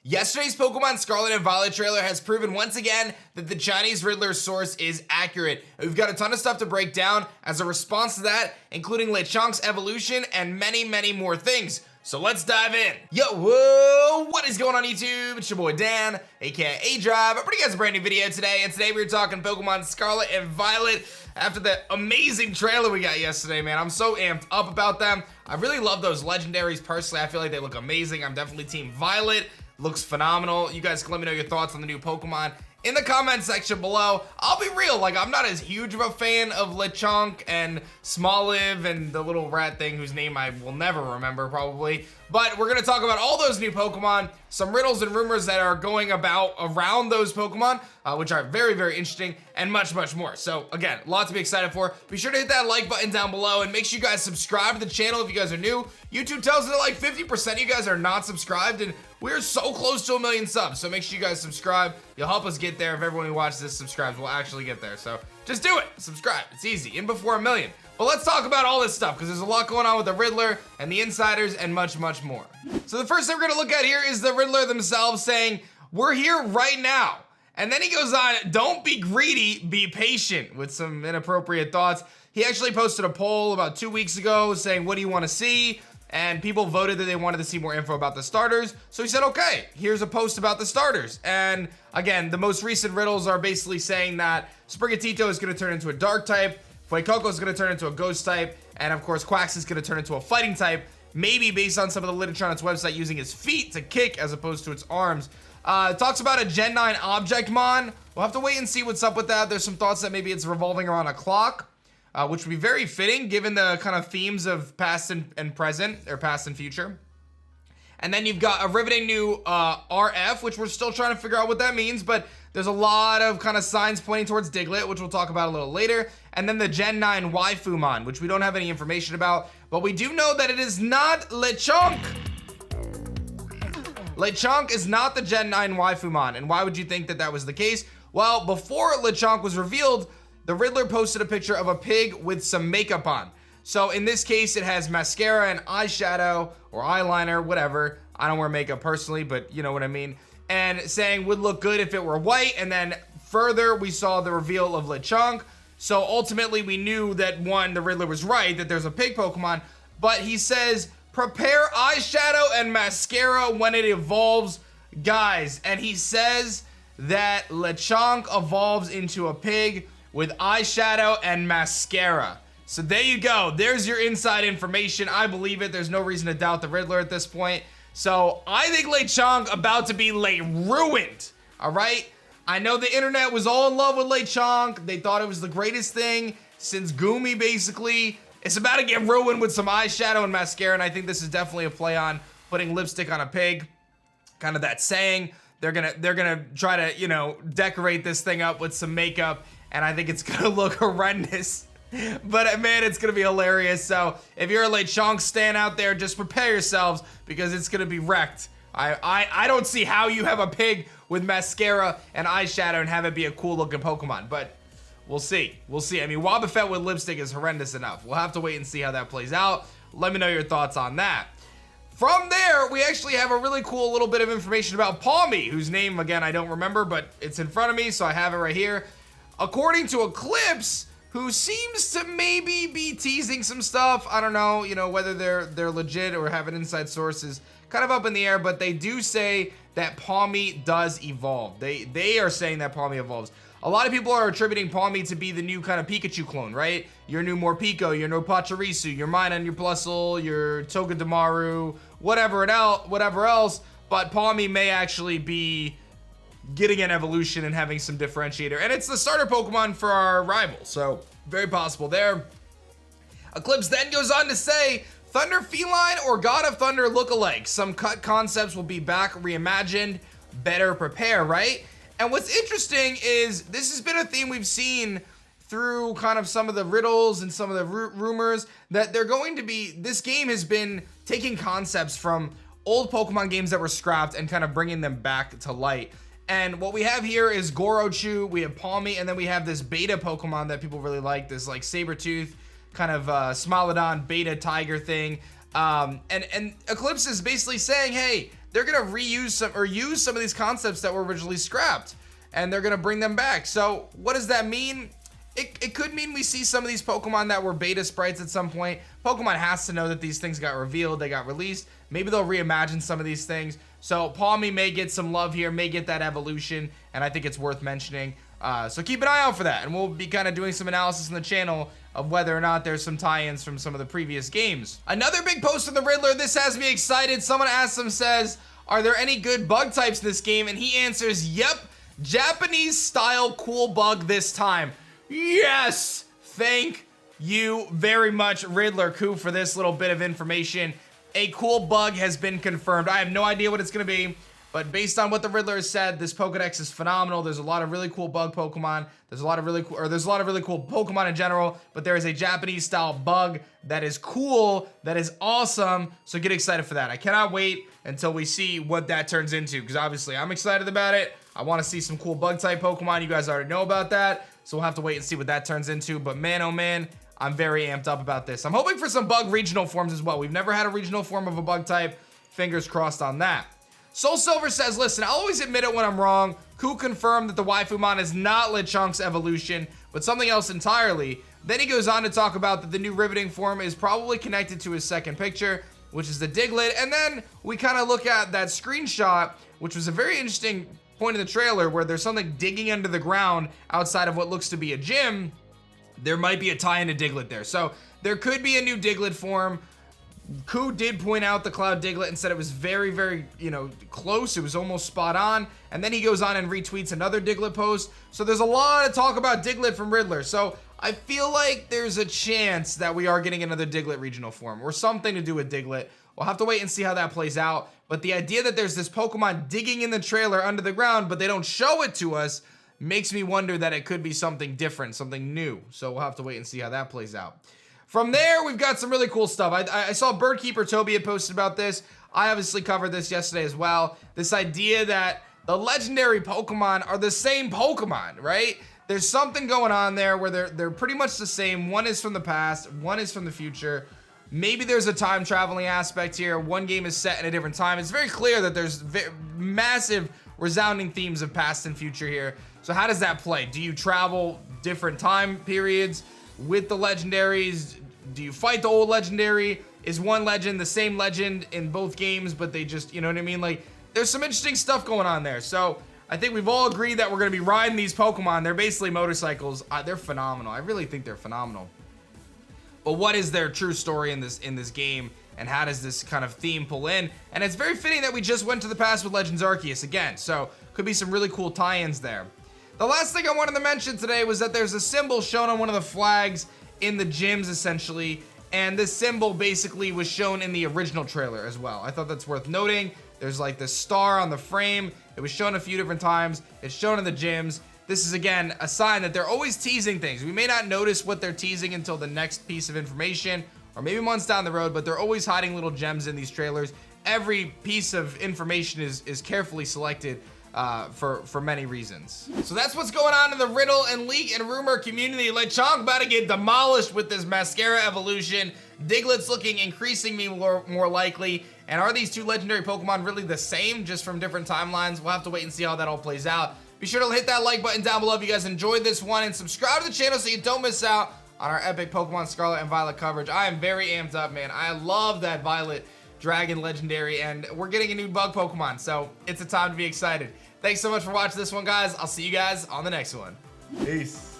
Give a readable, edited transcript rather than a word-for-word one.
Yesterday's Pokemon Scarlet and Violet trailer has proven once again that the Chinese Riddler source is accurate. We've got a ton of stuff to break down as a response to that, including Lechonk's evolution and many more things. So let's dive in. Yo, whoa, what is going on YouTube? It's your boy Dan, aka A-Drive. I'm bringing you guys a brand new video today, and today we're talking Pokemon Scarlet and Violet after the amazing trailer we got yesterday, man. I'm so amped up about them. I really love those legendaries personally. I feel like they look amazing. I'm definitely Team Violet. Looks phenomenal. You guys can let me know your thoughts on the new Pokemon in the comment section below. I'll be real, like, I'm not as huge of a fan of Lechonk and Smoliv and the little rat thing whose name I will never remember probably. But we're gonna talk about all those new Pokemon, some riddles and rumors that are going about around those Pokemon, which are very interesting, and much more. So again, a lot to be excited for. Be sure to hit that like button down below and make sure you guys subscribe to the channel if you guys are new. YouTube tells me that like 50% of you guys are not subscribed, and we're so close to 1 million subs. So make sure you guys subscribe. You'll help us get there. If everyone who watches this subscribes, we'll actually get there. So just do it, subscribe, it's easy, in before 1 million. But let's talk about all this stuff, because there's a lot going on with the Riddler and the insiders and much more. So the first thing we're gonna look at here is the Riddler themselves saying, we're here right now. And then he goes on, don't be greedy, be patient, with some inappropriate thoughts. He actually posted a poll about 2 weeks ago saying, what do you want to see? And people voted that they wanted to see more info about the starters. So he said, okay, here's a post about the starters. And again, the most recent riddles are basically saying that Sprigatito is gonna turn into a dark type, Fuecoco is going to turn into a ghost type, and of course Quax is going to turn into a fighting type, maybe based on some of the literature on its website using its feet to kick as opposed to its arms. It talks about a Gen 9 object mon. We'll have to wait and see what's up with that. There's some thoughts that maybe it's revolving around a clock, which would be very fitting given the kind of themes of past and present, or past and future. And then you've got a riveting new RF, which we're still trying to figure out what that means, but there's a lot of kind of signs pointing towards Diglett, which we'll talk about a little later. And then the Gen 9 Waifumon, which we don't have any information about, but we do know that it is not Lechonk. Lechonk is not the Gen 9 Waifumon. And why would you think that that was the case? Well, before Lechonk was revealed, the Riddler posted a picture of a pig with some makeup on. So in this case, it has mascara and eyeshadow or eyeliner, whatever. I don't wear makeup personally, but you know what I mean. And saying would look good if it were white. And then further, we saw the reveal of Lechonk. So ultimately, we knew that one, the Riddler was right, that there's a pig Pokemon. But he says, prepare eyeshadow and mascara when it evolves, guys. And he says that Lechonk evolves into a pig with eyeshadow and mascara. So there you go. There's your inside information. I believe it. There's no reason to doubt the Riddler at this point. So I think Lechonk about to be ruined. All right. I know the internet was all in love with Lechonk. They thought it was the greatest thing since Gumi, basically. It's about to get ruined with some eyeshadow and mascara, and I think this is definitely a play on putting lipstick on a pig. Kind of that saying. They're gonna try to, you know, decorate this thing up with some makeup, and I think it's gonna look horrendous. But man, it's gonna be hilarious. So if you're a Lechonk stan out there, just prepare yourselves because it's gonna be wrecked. I don't see how you have a pig with mascara and eyeshadow and have it be a cool looking Pokemon, but we'll see. We'll see. I mean, Wobbuffet with lipstick is horrendous enough. We'll have to wait and see how that plays out. Let me know your thoughts on that. From there, we actually have a really cool little bit of information about Palmy, whose name, again, I don't remember, but it's in front of me, so I have it right here. According to Eclipse, who seems to maybe be teasing some stuff. I don't know, you know, whether they're legit or have an inside source is kind of up in the air, but they do say that Palmy does evolve. They are saying that Palmy evolves. A lot of people are attributing Palmy to be the new kind of Pikachu clone, right? Your new Morpeko, your new Pachirisu, your Minun, your Plusle, your Togedemaru, whatever else, but Palmy may actually be getting an evolution and having some differentiator. And it's the starter Pokemon for our rival, so very possible there. Eclipse then goes on to say, Thunder Feline or God of Thunder lookalike. Some cut concepts will be back reimagined. Better prepare, right? And what's interesting is this has been a theme we've seen through kind of some of the riddles and some of the rumors that they're going to be, this game has been taking concepts from old Pokemon games that were scrapped and kind of bringing them back to light. And what we have here is Gorochu, we have Palmy, and then we have this beta Pokemon that people really like, this like Sabertooth, kind of Smilodon beta tiger thing. And Eclipse is basically saying, hey, they're gonna reuse some or use some of these concepts that were originally scrapped, and they're gonna bring them back. So what does that mean? It could mean we see some of these Pokemon that were beta sprites at some point. Pokemon has to know that these things got revealed, they got released. Maybe they'll reimagine some of these things. So Palmy may get some love here, may get that evolution, and I think it's worth mentioning. So keep an eye out for that, and we'll be kind of doing some analysis on the channel of whether or not there's some tie-ins from some of the previous games. Another big post from the Riddler. This has me excited. Someone asks him, says, are there any good bug types in this game? And he answers, yep, Japanese style cool bug this time. Yes! Thank you very much, Riddler Coup, for this little bit of information. A cool bug has been confirmed. I have no idea what it's going to be, but based on what the Riddler has said, this Pokedex is phenomenal. There's a lot of really cool bug Pokemon. There's a lot of really cool Pokemon in general, but there is a Japanese style bug that is cool, that is awesome. So get excited for that. I cannot wait until we see what that turns into, because obviously I'm excited about it. I want to see some cool bug type Pokemon. You guys already know about that, so we'll have to wait and see what that turns into. But man, oh man, I'm very amped up about this. I'm hoping for some bug regional forms as well. We've never had a regional form of a bug type. Fingers crossed on that. Soul Silver says, listen, I'll always admit it when I'm wrong. Coup confirmed that the Waifumon is not Lechonk's evolution, but something else entirely. Then he goes on to talk about that the new riveting form is probably connected to his second picture, which is the Diglett. And then we kind of look at that screenshot, which was a very interesting point in the trailer where there's something digging under the ground outside of what looks to be a gym. There might be a tie into Diglett there. So there could be a new Diglett form. Coup did point out the Cloud Diglett and said it was very, very, close. It was almost spot on. And then he goes on and retweets another Diglett post. So there's a lot of talk about Diglett from Riddler. So I feel like there's a chance that we are getting another Diglett regional form or something to do with Diglett. We'll have to wait and see how that plays out. But the idea that there's this Pokemon digging in the trailer under the ground, but they don't show it to us, makes me wonder that it could be something different, something new. So we'll have to wait and see how that plays out. From there, we've got some really cool stuff. I saw Birdkeeper Toby had posted about this. I obviously covered this yesterday as well. This idea that the legendary Pokemon are the same Pokemon, right? There's something going on there where they're pretty much the same. One is from the past, one is from the future. Maybe there's a time traveling aspect here. One game is set in a different time. It's very clear that there's massive resounding themes of past and future here. So how does that play? Do you travel different time periods with the legendaries? Do you fight the old legendary? Is one legend the same legend in both games, but they just, you know what I mean? Like, there's some interesting stuff going on there. So I think we've all agreed that we're going to be riding these Pokemon. They're basically motorcycles. They're phenomenal. I really think they're phenomenal. But what is their true story in this game, and how does this kind of theme pull in? And it's very fitting that we just went to the past with Legends Arceus again, so could be some really cool tie-ins there. The last thing I wanted to mention today was that there's a symbol shown on one of the flags in the gyms, essentially, and this symbol basically was shown in the original trailer as well. I thought that's worth noting. There's like this star on the frame. It was shown a few different times. It's shown in the gyms. This is, again, a sign that they're always teasing things. We may not notice what they're teasing until the next piece of information, or maybe months down the road, but they're always hiding little gems in these trailers. Every piece of information is carefully selected for many reasons. So that's what's going on in the riddle and leak and rumor community. Lechonk about to get demolished with this Mascara evolution. Diglett's looking increasingly more likely. And are these two legendary Pokemon really the same, just from different timelines? We'll have to wait and see how that all plays out. Be sure to hit that like button down below if you guys enjoyed this one, and subscribe to the channel so you don't miss out on our epic Pokemon Scarlet and Violet coverage. I am very amped up, man. I love that Violet Dragon Legendary, and we're getting a new bug Pokemon, so it's a time to be excited. Thanks so much for watching this one, guys. I'll see you guys on the next one. Peace.